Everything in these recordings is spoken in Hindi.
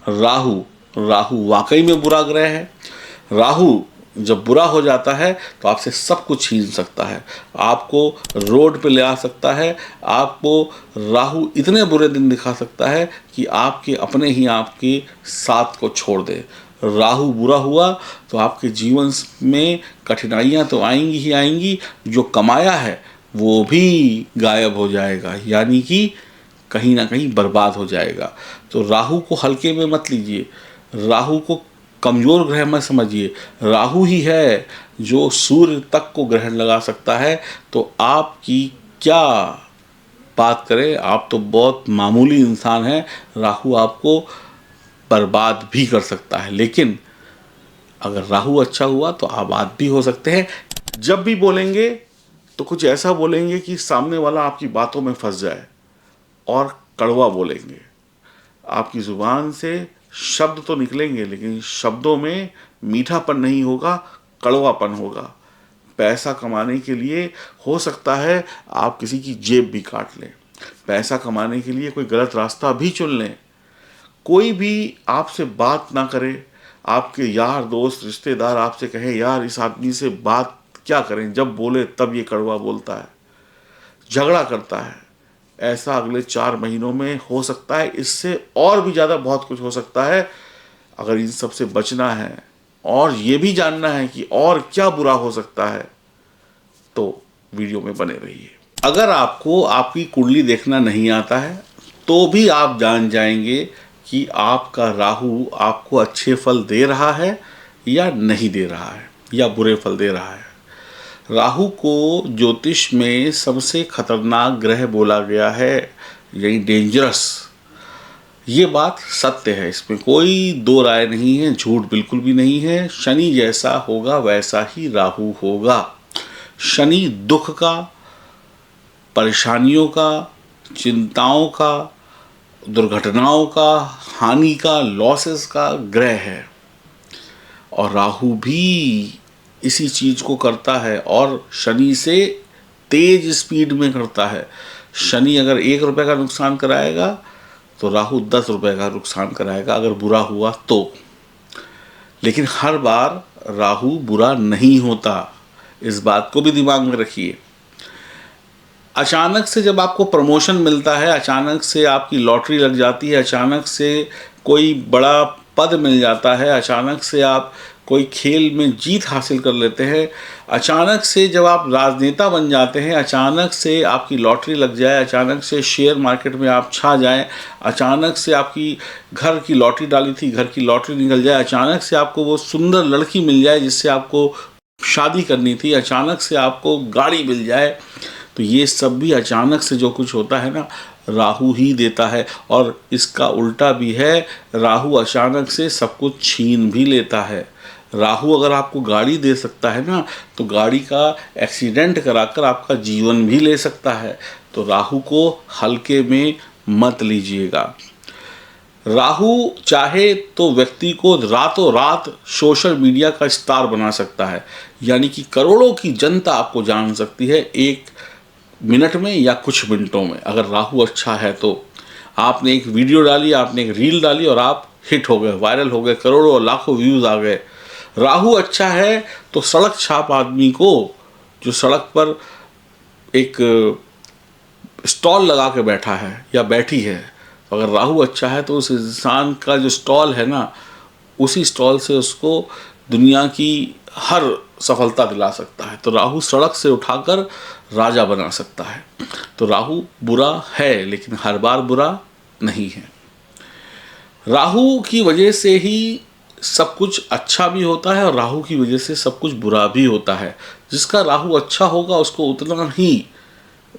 राहु, राहु वाकई में बुरा ग्रह है। राहु जब बुरा हो जाता है तो आपसे सब कुछ छीन सकता है, आपको रोड पे ले आ सकता है, आपको राहु इतने बुरे दिन दिखा सकता है कि आपके अपने ही आपके साथ को छोड़ दे। राहु बुरा हुआ तो आपके जीवन में कठिनाइयाँ तो आएंगी ही आएंगी, जो कमाया है वो भी गायब हो जाएगा, यानी कि कहीं ना कहीं बर्बाद हो जाएगा। तो राहु को हल्के में मत लीजिए, राहु को कमज़ोर ग्रह मत समझिए। राहु ही है जो सूर्य तक को ग्रहण लगा सकता है। तो आपकी क्या बात करें, आप तो बहुत मामूली इंसान हैं, राहु आपको बर्बाद भी कर सकता है। लेकिन अगर राहु अच्छा हुआ तो आबाद भी हो सकते हैं। जब भी बोलेंगे तो कुछ ऐसा बोलेंगे कि सामने वाला आपकी बातों में फंस जाए, और कड़वा बोलेंगे। आपकी ज़ुबान से शब्द तो निकलेंगे लेकिन शब्दों में मीठापन नहीं होगा, कड़वापन होगा। पैसा कमाने के लिए हो सकता है आप किसी की जेब भी काट लें, पैसा कमाने के लिए कोई गलत रास्ता भी चुन लें, कोई भी आपसे बात ना करे, आपके यार दोस्त रिश्तेदार आपसे कहें यार इस आदमी से बात क्या करें, जब बोले तब ये कड़वा बोलता है, झगड़ा करता है। ऐसा अगले 4 महीनों में हो सकता है, इससे और भी ज़्यादा बहुत कुछ हो सकता है। अगर इन सब से बचना है और ये भी जानना है कि और क्या बुरा हो सकता है, तो वीडियो में बने रहिए। अगर आपको आपकी कुंडली देखना नहीं आता है तो भी आप जान जाएंगे कि आपका राहु आपको अच्छे फल दे रहा है या नहीं दे रहा है, या बुरे फल दे रहा है। राहु को ज्योतिष में सबसे खतरनाक ग्रह बोला गया है, यानी डेंजरस। ये बात सत्य है, इसमें कोई दो राय नहीं है, झूठ बिल्कुल भी नहीं है। शनि जैसा होगा वैसा ही राहु होगा। शनि दुख का, परेशानियों का, चिंताओं का, दुर्घटनाओं का, हानि का, लॉसेस का ग्रह है। और राहु भी इसी चीज़ को करता है, और शनि से तेज स्पीड में करता है। शनि अगर 1 रुपये का नुकसान कराएगा तो राहु 10 रुपये का नुकसान कराएगा, अगर बुरा हुआ तो। लेकिन हर बार राहु बुरा नहीं होता, इस बात को भी दिमाग में रखिए। अचानक से जब आपको प्रमोशन मिलता है, अचानक से आपकी लॉटरी लग जाती है, अचानक से कोई बड़ा पद मिल जाता है, अचानक से आप कोई खेल में जीत हासिल कर लेते हैं, अचानक से जब आप राजनेता बन जाते हैं, अचानक से आपकी लॉटरी लग जाए, अचानक से शेयर मार्केट में आप छा जाएं, अचानक से आपकी घर की लॉटरी डाली थी, घर की लॉटरी निकल जाए, अचानक से आपको वो सुंदर लड़की मिल जाए जिससे आपको शादी करनी थी, अचानक से आपको गाड़ी मिल जाए, तो ये सब भी अचानक से जो कुछ होता है ना, राहु ही देता है। और इसका उल्टा भी है, राहु अचानक से सब कुछ छीन भी लेता है। राहु अगर आपको गाड़ी दे सकता है ना, तो गाड़ी का एक्सीडेंट कराकर आपका जीवन भी ले सकता है। तो राहु को हल्के में मत लीजिएगा। राहु चाहे तो व्यक्ति को रातों रात सोशल मीडिया का स्टार बना सकता है, यानी कि करोड़ों की जनता आपको जान सकती है 1 मिनट में या कुछ मिनटों में। अगर राहु अच्छा है तो आपने एक वीडियो डाली, आपने एक रील डाली और आप हिट हो गए, वायरल हो गए, करोड़ों और लाखों व्यूज़ आ गए। राहु अच्छा है तो सड़क छाप आदमी को, जो सड़क पर एक स्टॉल लगा के बैठा है या बैठी है, अगर राहु अच्छा है तो उस इंसान का जो स्टॉल है ना, उसी स्टॉल से उसको दुनिया की हर सफलता दिला सकता है। तो राहु सड़क से उठाकर राजा बना सकता है। तो राहु बुरा है लेकिन हर बार बुरा नहीं है। राहु की वजह से ही सब कुछ अच्छा भी होता है और राहु की वजह से सब कुछ बुरा भी होता है। जिसका राहु अच्छा होगा उसको उतना ही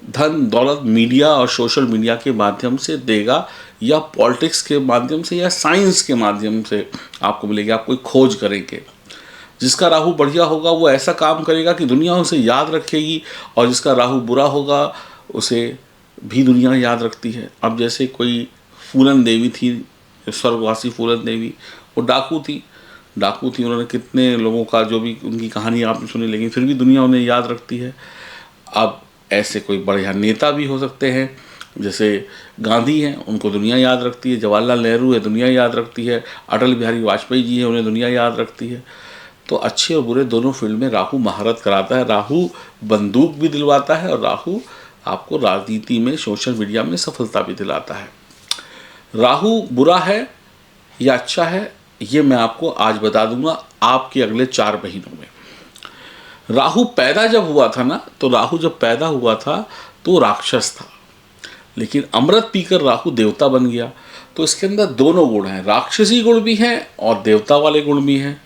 धन दौलत मीडिया और सोशल मीडिया के माध्यम से देगा, या पॉलिटिक्स के माध्यम से, या साइंस के माध्यम से आपको मिलेगा। आप कोई खोज करेंगे, जिसका राहु बढ़िया होगा वो ऐसा काम करेगा कि दुनिया उसे याद रखेगी, और जिसका राहु बुरा होगा उसे भी दुनिया याद रखती है। अब जैसे कोई फूलन देवी थी, स्वर्गवासी फूलन देवी, वो डाकू थी, उन्होंने कितने लोगों का, जो भी उनकी कहानी आपने सुनी, लेकिन फिर भी दुनिया उन्हें याद रखती है। अब ऐसे कोई बढ़िया नेता भी हो सकते हैं, जैसे गांधी हैं, उनको दुनिया याद रखती है, जवाहरलाल नेहरू है, दुनिया याद रखती है, अटल बिहारी वाजपेयी जी हैं, उन्हें दुनिया याद रखती है। तो अच्छे और बुरे दोनों फील्ड में राहु महारत कराता है। राहु बंदूक भी दिलवाता है और राहु आपको राजनीति में, सोशल मीडिया में सफलता भी दिलाता है। राहु बुरा है या अच्छा है, ये मैं आपको आज बता दूंगा आपके अगले 4 महीनों में। राहु पैदा जब हुआ था ना, तो राहु जब पैदा हुआ था तो राक्षस था, लेकिन अमृत पीकर राहु देवता बन गया। तो इसके अंदर दोनों गुण हैं, राक्षसी गुण भी हैं और देवता वाले गुण भी हैं।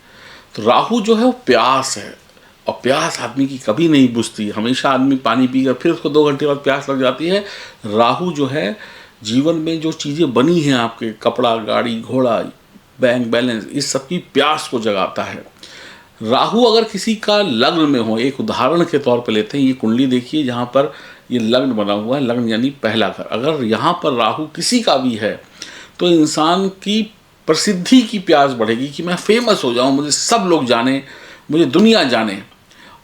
तो राहु जो है वो प्यास है, और प्यास आदमी की कभी नहीं बुझती। हमेशा आदमी पानी पीकर फिर उसको 2 घंटे बाद प्यास लग जाती है। राहु जो है जीवन में जो चीज़ें बनी हैं आपके, कपड़ा, गाड़ी, घोड़ा, बैंक बैलेंस, इस सब की प्यास को जगाता है। राहु अगर किसी का लग्न में हो, एक उदाहरण के तौर पर लेते हैं, ये कुंडली देखिए जहाँ पर ये लग्न बना हुआ है, लग्न यानी पहला घर, अगर यहाँ पर राहु किसी का भी है तो इंसान की प्रसिद्धि की प्यास बढ़ेगी कि मैं फेमस हो जाऊँ, मुझे सब लोग जाने, मुझे दुनिया जाने।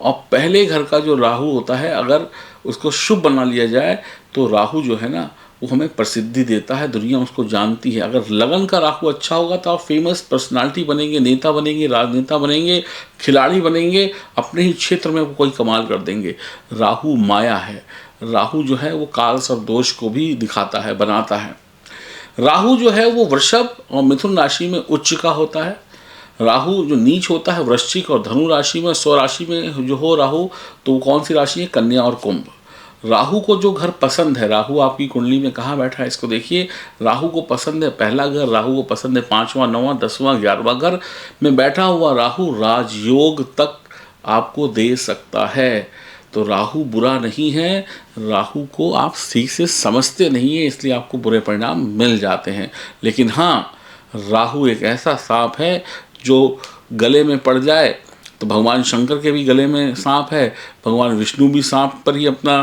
और पहले घर का जो राहु होता है, अगर उसको शुभ बना लिया जाए तो राहु जो है ना वो हमें प्रसिद्धि देता है, दुनिया उसको जानती है। अगर लगन का राहु अच्छा होगा तो आप फेमस पर्सनालिटी बनेंगे, नेता बनेंगे, राजनेता बनेंगे, खिलाड़ी बनेंगे, अपने ही क्षेत्र में वो कोई कमाल कर देंगे। राहु माया है, राहु जो है वो काल सर्प दोष को भी दिखाता है, बनाता है। राहु जो है वो वृषभ और मिथुन राशि में उच्च का होता है। राहु जो नीच होता है वृश्चिक और धनु राशि में, स्वराशि में जो हो राहु, तो वो कौन सी राशि है? कन्या और कुंभ। राहु को जो घर पसंद है, राहु आपकी कुंडली में कहाँ बैठा है इसको देखिए। राहु को पसंद है पहला घर, राहु को पसंद है 5वां, 9वां, 10वां, 11वां घर में बैठा हुआ राहु राजयोग तक आपको दे सकता है। तो राहु बुरा नहीं है, राहु को आप ठीक से समझते नहीं है, इसलिए आपको बुरे परिणाम मिल जाते हैं। लेकिन हाँ, राहु एक ऐसा सांप है जो गले में पड़ जाए, तो भगवान शंकर के भी गले में सांप है, भगवान विष्णु भी सांप पर ही अपना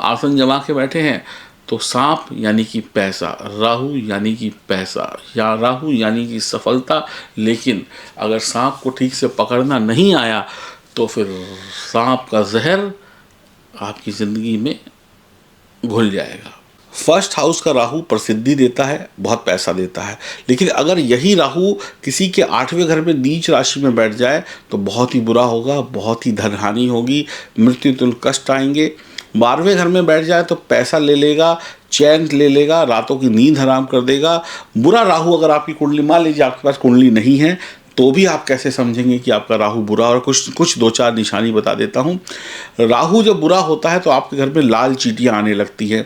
आसन जमा के बैठे हैं। तो सांप यानी कि पैसा, राहु यानी कि पैसा, या राहु यानी कि सफलता। लेकिन अगर सांप को ठीक से पकड़ना नहीं आया तो फिर सांप का जहर आपकी ज़िंदगी में घुल जाएगा। फर्स्ट हाउस का राहु प्रसिद्धि देता है, बहुत पैसा देता है। लेकिन अगर यही राहु किसी के 8वें घर में नीच राशि में बैठ जाए तो बहुत ही बुरा होगा, बहुत ही धनहानि होगी, मृत्यु तुल्य कष्ट आएंगे। 12वें घर में बैठ जाए तो पैसा ले लेगा, चैन ले लेगा, रातों की नींद हराम कर देगा। बुरा राहु अगर आपकी कुंडली, मान लीजिए आपके पास कुंडली नहीं है, तो भी आप कैसे समझेंगे कि आपका राहु बुरा? और कुछ 2-4 निशानी बता देता हूँ। राहु जब बुरा होता है तो आपके घर में लाल चींटियाँ आने लगती हैं।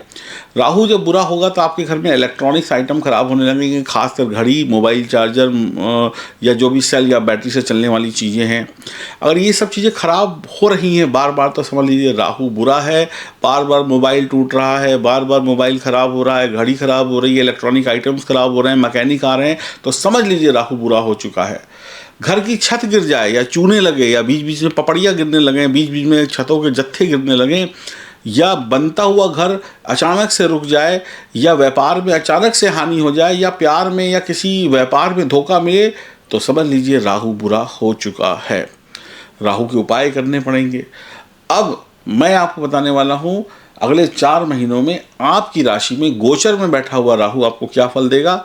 राहु जब बुरा होगा तो आपके घर में इलेक्ट्रॉनिक्स आइटम खराब होने लगेंगे, खासकर घड़ी, मोबाइल चार्जर या जो भी सेल या बैटरी से चलने वाली चीज़ें हैं। अगर ये सब चीज़ें खराब हो रही हैं बार बार, तो समझ लीजिए राहु बुरा है। बार बार मोबाइल टूट रहा है, बार बार मोबाइल ख़राब हो रहा है, घड़ी ख़राब हो रही है, इलेक्ट्रॉनिक आइटम्स ख़राब हो रहे हैं, मैकेनिक आ रहे हैं, तो समझ लीजिए राहु बुरा हो चुका है। घर की छत गिर जाए या चूने लगे या बीच बीच में पपड़ियाँ गिरने लगें, बीच बीच में छतों के जत्थे गिरने लगें, या बनता हुआ घर अचानक से रुक जाए, या व्यापार में अचानक से हानि हो जाए, या प्यार में या किसी व्यापार में धोखा मिले, तो समझ लीजिए राहु बुरा हो चुका है। राहु के उपाय करने पड़ेंगे। अब मैं आपको बताने वाला हूँ अगले 4 महीनों में आपकी राशि में गोचर में बैठा हुआ राहु आपको क्या फल देगा।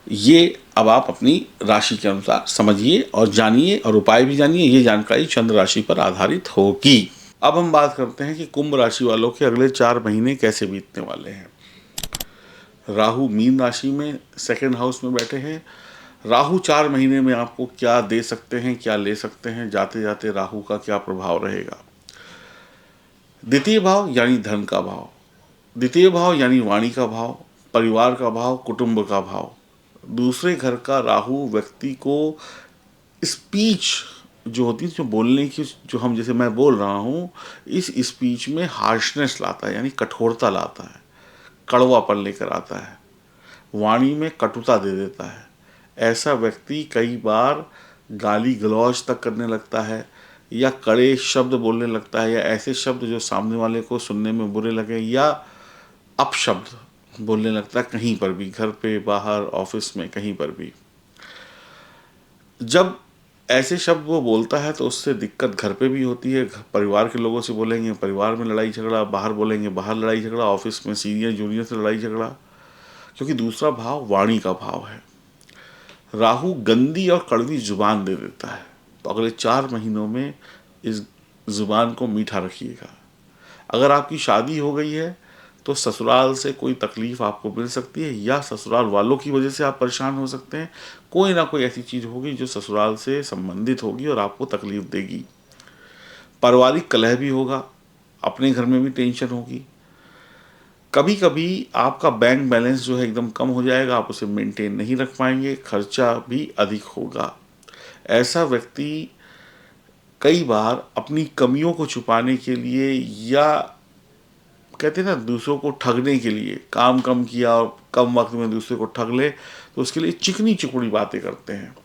ये अब आप अपनी राशि के अनुसार समझिए और जानिए, और उपाय भी जानिए। ये जानकारी चंद्र राशि पर आधारित होगी। अब हम बात करते हैं कि कुंभ राशि वालों के अगले 4 महीने कैसे बीतने वाले हैं। राहु मीन राशि में 2nd हाउस में बैठे हैं। राहु 4 महीने में आपको क्या दे सकते हैं, क्या ले सकते हैं, जाते जाते राहु का क्या प्रभाव रहेगा। द्वितीय भाव यानी धन का भाव, द्वितीय भाव यानी वाणी का भाव, परिवार का भाव, कुटुंब का भाव। दूसरे घर का राहु व्यक्ति को स्पीच जो होती है, जो बोलने की, जो हम जैसे मैं बोल रहा हूँ, इस स्पीच में हार्शनेस लाता है, यानी कठोरता लाता है, कड़वापन लेकर आता है, वाणी में कटुता दे देता है। ऐसा व्यक्ति कई बार गाली गलौज तक करने लगता है, या कड़े शब्द बोलने लगता है, या ऐसे शब्द जो सामने वाले को सुनने में बुरे लगे, या अपशब्द बोलने लगता है कहीं पर भी, घर पे, बाहर, ऑफिस में, कहीं पर भी। जब ऐसे शब्द वो बोलता है तो उससे दिक्कत घर पे भी होती है। परिवार के लोगों से बोलेंगे, परिवार में लड़ाई झगड़ा, बाहर बोलेंगे, बाहर लड़ाई झगड़ा, ऑफिस में सीनियर जूनियर से लड़ाई झगड़ा। क्योंकि दूसरा भाव वाणी का भाव है। राहु गंदी और कड़वी जुबान दे देता है। तो अगले 4 महीनों में इस जुबान को मीठा रखिएगा। अगर आपकी शादी हो गई है तो ससुराल से कोई तकलीफ आपको मिल सकती है, या ससुराल वालों की वजह से आप परेशान हो सकते हैं। कोई ना कोई ऐसी चीज़ होगी जो ससुराल से संबंधित होगी और आपको तकलीफ देगी। पारिवारिक कलह भी होगा, अपने घर में भी टेंशन होगी। कभी कभी आपका बैंक बैलेंस जो है एकदम कम हो जाएगा, आप उसे मेंटेन नहीं रख पाएंगे, खर्चा भी अधिक होगा। ऐसा व्यक्ति कई बार अपनी कमियों को छुपाने के लिए, या कहते हैं ना दूसरों को ठगने के लिए, काम कम किया और कम वक्त में दूसरे को ठग ले, तो उसके लिए चिकनी चुपड़ी बातें करते हैं।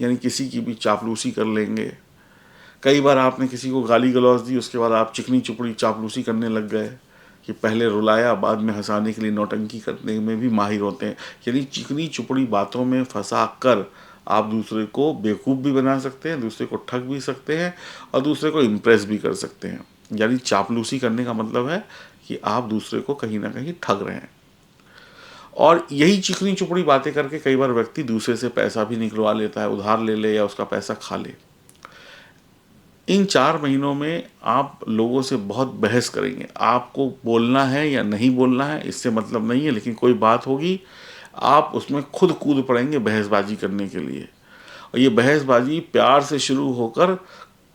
यानी किसी की भी चापलूसी कर लेंगे। कई बार आपने किसी को गाली गलौज दी, उसके बाद आप चिकनी चुपड़ी चापलूसी करने लग गए कि पहले रुलाया बाद में हंसाने के लिए नौटंकी करने में भी माहिर होते हैं। यानी चिकनी चुपड़ी बातों में फंसा कर आप दूसरे को बेवकूफ़ भी बना सकते हैं, दूसरे को ठग भी सकते हैं और दूसरे को इम्प्रेस भी कर सकते हैं। यानी चापलूसी करने का मतलब है कि आप दूसरे को कहीं ना कहीं ठग रहे हैं। और यही चिकनी चुपड़ी बातें करके कई बार व्यक्ति दूसरे से पैसा भी निकलवा लेता है, उधार ले ले या उसका पैसा खा ले। इन 4 महीनों में आप लोगों से बहुत बहस करेंगे। आपको बोलना है या नहीं बोलना है इससे मतलब नहीं है, लेकिन कोई बात होगी आप उसमें खुद कूद पड़ेंगे बहसबाजी करने के लिए। और ये बहसबाजी प्यार से शुरू होकर,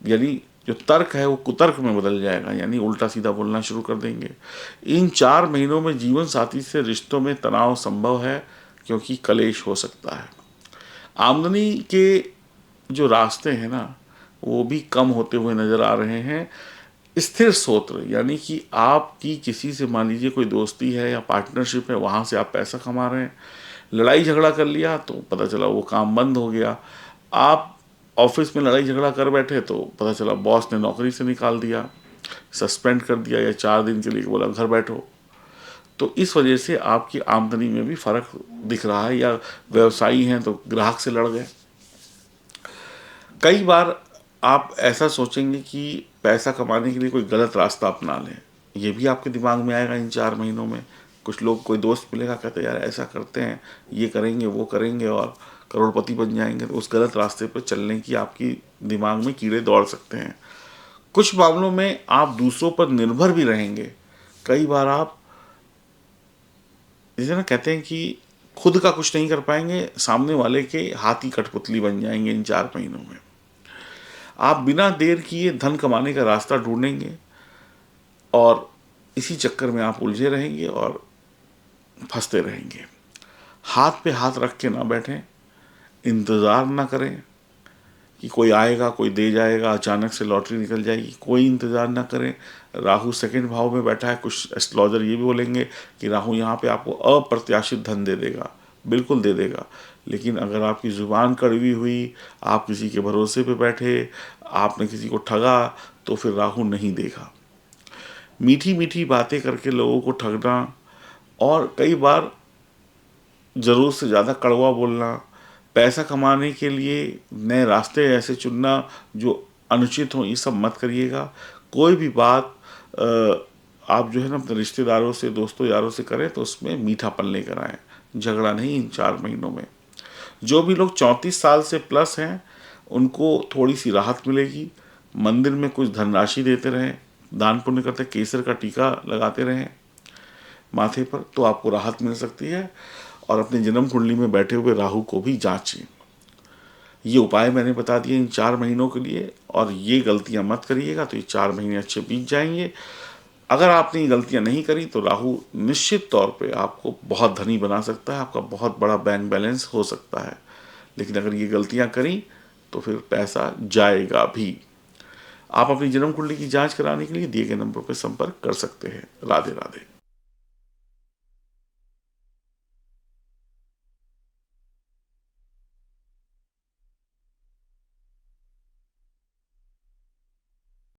यानी जो तर्क है वो कुतर्क में बदल जाएगा, यानी उल्टा सीधा बोलना शुरू कर देंगे। इन 4 महीनों में जीवन साथी से रिश्तों में तनाव संभव है, क्योंकि कलेश हो सकता है। आमदनी के जो रास्ते हैं ना, वो भी कम होते हुए नज़र आ रहे हैं। स्थिर स्रोत, यानी कि आपकी किसी से मान लीजिए कोई दोस्ती है या पार्टनरशिप है, वहाँ से आप पैसा कमा रहे हैं। लड़ाई झगड़ा कर लिया तो पता चला वो काम बंद हो गया। आप ऑफिस में लड़ाई झगड़ा कर बैठे तो पता चला बॉस ने नौकरी से निकाल दिया, सस्पेंड कर दिया, या 4 दिन के लिए बोला घर बैठो। तो इस वजह से आपकी आमदनी में भी फ़र्क दिख रहा है। या व्यवसायी हैं तो ग्राहक से लड़ गए। कई बार आप ऐसा सोचेंगे कि पैसा कमाने के लिए कोई गलत रास्ता अपना लें, ये भी आपके दिमाग में आएगा इन 4 महीनों में। कुछ लोग, कोई दोस्त मिलेगा, कहते यार ऐसा करते हैं, ये करेंगे वो करेंगे और करोड़पति बन जाएंगे। तो उस गलत रास्ते पर चलने की आपकी दिमाग में कीड़े दौड़ सकते हैं। कुछ मामलों में आप दूसरों पर निर्भर भी रहेंगे। कई बार आप जैसे ना कहते हैं कि खुद का कुछ नहीं कर पाएंगे, सामने वाले के हाथ ही कठपुतली बन जाएंगे इन 4 महीनों में। आप बिना देर किए धन कमाने का रास्ता ढूंढेंगे और इसी चक्कर में आप उलझे रहेंगे और फंसते रहेंगे। हाथ पे हाथ रख के ना बैठें, इंतज़ार ना करें कि कोई आएगा कोई दे जाएगा, अचानक से लॉटरी निकल जाएगी, कोई इंतज़ार ना करें। राहु सेकंड भाव में बैठा है। कुछ एस्ट्रोलॉजर ये भी बोलेंगे कि राहु यहाँ पे आपको अप्रत्याशित धन दे देगा, बिल्कुल दे देगा। लेकिन अगर आपकी ज़ुबान कड़वी हुई, आप किसी के भरोसे पे बैठे, आपने किसी को ठगा, तो फिर राहु नहीं देगा। मीठी मीठी बातें करके लोगों को ठगना और कई बार ज़रूरत से ज़्यादा कड़वा बोलना, पैसा कमाने के लिए नए रास्ते ऐसे चुनना जो अनुचित हों, ये सब मत करिएगा। कोई भी बात आप जो है ना अपने रिश्तेदारों से, दोस्तों यारों से करें तो उसमें मीठापन लेकर आएँ, झगड़ा नहीं इन 4 महीनों में। जो भी लोग 34 साल से प्लस हैं उनको थोड़ी सी राहत मिलेगी। मंदिर में कुछ धनराशि देते रहें, दान पुण्य करते, केसर का टीका लगाते रहें माथे पर, तो आपको राहत मिल सकती है। और अपने जन्म कुंडली में बैठे हुए राहु को भी जांचें। ये उपाय मैंने बता दिए इन 4 महीनों के लिए, और ये गलतियां मत करिएगा तो ये 4 महीने अच्छे बीत जाएंगे। अगर आपने ये गलतियां नहीं करी तो राहु निश्चित तौर पे आपको बहुत धनी बना सकता है, आपका बहुत बड़ा बैंक बैलेंस हो सकता है। लेकिन अगर ये गलतियां करी तो फिर पैसा जाएगा भी। आप अपनी जन्म कुंडली की जांच कराने के लिए दिए गए नंबर पर संपर्क कर सकते हैं। राधे राधे।